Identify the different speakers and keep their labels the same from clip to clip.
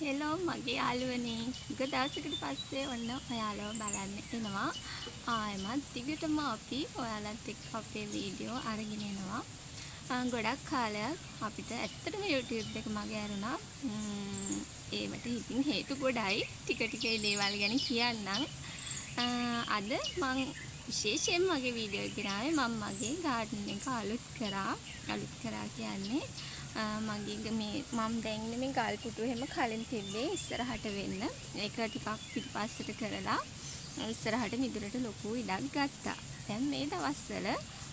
Speaker 1: Hello මගේ යාළුවනේ. දවසකට පස්සේ ඔන්න ඔයාලව බලන්න එනවා. ආයෙමත් දිගටම අපි ඔයාලත් එක්ක අපේ වීඩියෝ අරගෙන එනවා. ගොඩක් කාලයක් අපිට ඇත්තටම YouTube එක මගේ ඇරුණා. ඒවට ඉතින් හේතු ගොඩයි. ටික ටික ඒ දේවල් ගැන කියන්නම්. අද මං විශේෂයෙන් මගේ වීඩියෝ එක ගෙනාවේ මම මගේ ගාඩන් එක අලුත් කරා කියන්නේ මගේ මේ මම දැන් ඉන්නේ මේ ගල් පුටුව එහෙම කලින් තිබ්බේ ඉස්සරහට වෙන්න. ඒක ටිකක් පිටිපස්සට කරලා ඉස්සරහට මිදුලට ලොකු ඉඩක් ගත්තා. දැන් මේ දවස්වල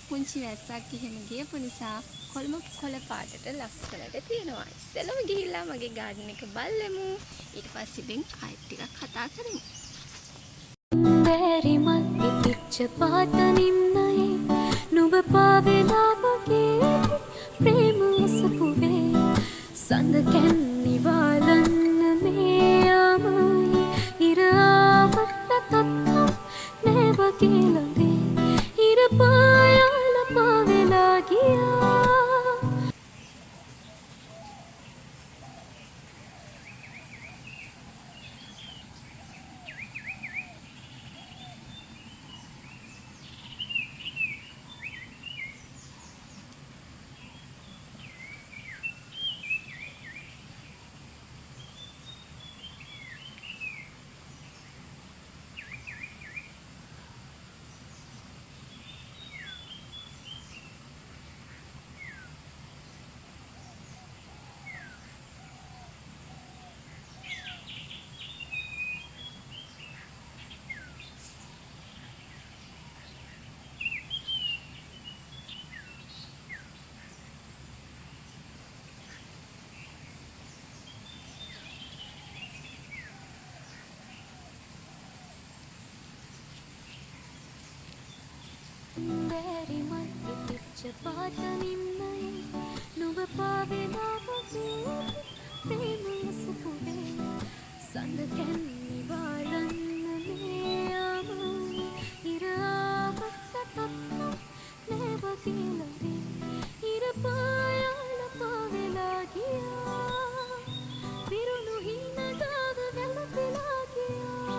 Speaker 1: පුංචි වැස්සක් එහෙම ගියපු නිසා කොළ පාටට ලස්සනට තියෙනවා. ඉස්සෙල්ලම ගිහිල්ලා මගේ ගාඩන් එක බලමු. ඊට පස්සේ ඉතින් ආයෙත් ටිකක් කතා කරමු.
Speaker 2: බැරි මල් පිච්ච පාට නිම්නයේ නුඹ පාවෙලා වගේ ප්‍රේම අසපුවේ සඳ කැන්නි වාලන්න මේ යාමයි ඉර ආවට තත්කම් නෑ වගේ ළඟේ ඉර පායාල පාවෙලා ගියා. බැරි මල් පිච්ච පාට නිම්නයේ නුඹ පාවෙලා වගේ ප්‍රේම අසපුවේ සඳ කැන්නි වාලන්න මේ යාමයි ඉර ආවට තත්කම් නෑ වගේ ළඟේ ඉර පායාල පාවෙලා ගියා. විරුණු හිනගාව වැළපෙලා ගියා.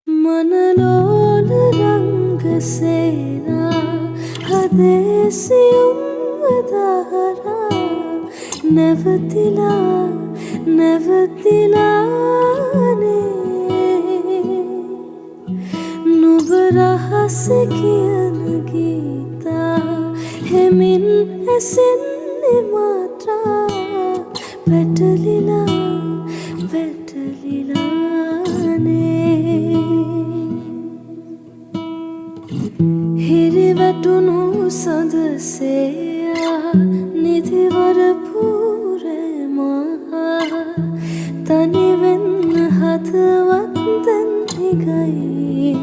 Speaker 2: मनलोल रंग सेना हदेसियुम दहरा नवतिला नवतिलाने නුඹ රහස කියන ගීතා හෙමින් ඇසෙන්නේ මාත්‍රා වැටලිලා වැටලිලානේ හිරිවැටුණු සඳසේයා නිදිවර පුරේ මහා තනිවෙන්න හද අර්ථවත් දැන් හිගයි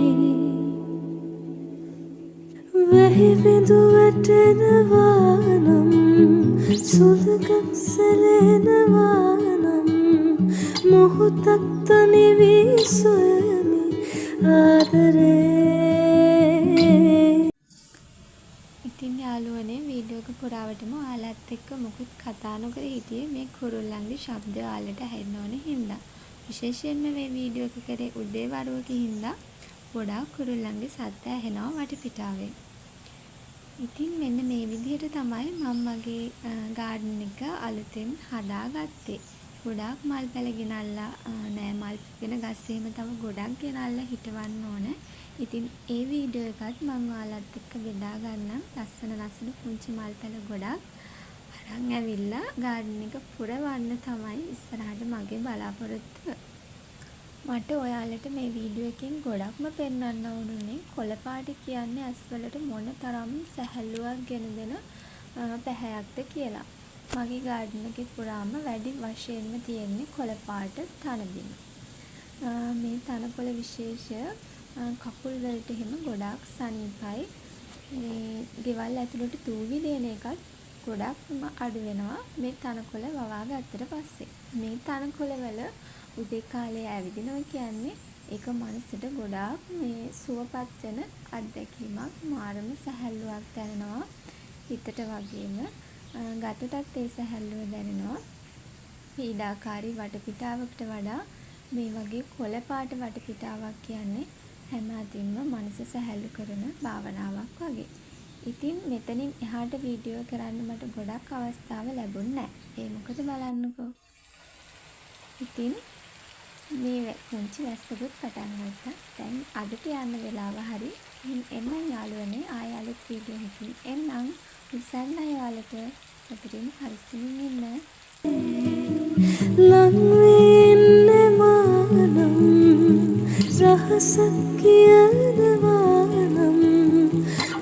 Speaker 2: වෙහි බිඳු වැටෙනවා නම් සුළඟක් සැලෙනවා නම් මොහොතක් තනි වී සොයමි ආදරේ.
Speaker 1: ඉතින් යාළුවනේ වීඩියෝ එක පුරාවටම ඔයාලත් එක්ක මුකුත් කතා නොකර හිටියේ මේ කුරුල්ලන්ගේ ශබ්ද ඔයාලට ඇහෙන්න ඕනේ හින්දා. විශේෂයෙන්ම මේ වීඩියෝ එක කරේ උදේ වරුවක හින්දා ගොඩාක් කුරුල්ලන්ගේ සද්ද ඇහෙනවා වටපිටාවෙන්. ඉතින් මෙන්න මේ විදිහට තමයි මම මගේ ගාඩන් එක අලුතෙන් හදාගත්තේ. ගොඩාක් මල් පැල ගෙනල්ලා නෑ මල් වෙන ගස් එහෙම තව ගොඩක් ගෙනල්ලා හිටවන්න ඕන. ඉතින් ඒ වීඩියෝ එකත් මම ඔයාලත් එක්ක බෙදා ගන්නම්. ලස්සන පුංචි මල් පැල ගොඩක් අරන් ඇවිල්ලා ගාඩන් එක පුරවන්න තමයි ඉස්සරහට මගේ බලාපොරොත්තුව. මට ඔයාලට මේ වීඩියෝ එකෙන් ගොඩක්ම පෙන්වන්න ඕනුනේ කොළ පාට කියන්නේ ඇස්වලට මොන තරම් සැහැල්ලුවක් ගෙන දෙන පැහැයක්ද කියලා. මගේ ගාඩන් එකේ පුරාම වැඩි වශයෙන්ම තියෙන්නේ කොළ පාට තනබිම. මේ තනකොළ විශේෂ කකුල් වලට එහෙම ගොඩාක් සනීපයි. මේ ගෙවල් ඇතුළට දූවි දෙන එකත් ගොඩක්ම අඩු වෙනවා මේ තනකොළ වවා ගත්තට පස්සේ. මේ තනකොළ වල උදේ කාලේ ඇවිදිනවා කියන්නේ ඒක මනසට ගොඩාක් මේ සුවපත් වෙන අත්දැකීමක්. මාරම සැහැල්ලුවක් දැනෙනවා හිතට වගේම ගතටත් ඒ සැහැල්ලුව දැනෙනවා. පීඩාකාරී වටපිටාවකට වඩා මේ වගේ කොළ පාට වටපිටාවක් කියන්නේ හැම අතින්ම මනස සැහැල්ලු කරන භාවනාවක් වගේ. ඉතින් මෙතනින් එහාට වීඩියෝ කරන්න මට ගොඩක් අවස්ථාව ලැබුණේ නැහැ. ඒ මොකද බලන්නකෝ. ඉතින් මේ පුංචි වැස්සකුත් පටන් ගත්තා. දැන් අදට යන්න වෙලාව හරි. එන්නම් යාළුවනේ ආය අලුත් වීඩියෝ එකකින් එන්නම්. උසන්න ඔයාලට සතුටින් හරිසින් ඉන්න.
Speaker 2: ලං වෙන්නවා නම් රහසක් කියනවා නම්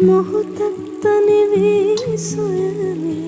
Speaker 2: මොහොතක් තනි වී සොයමි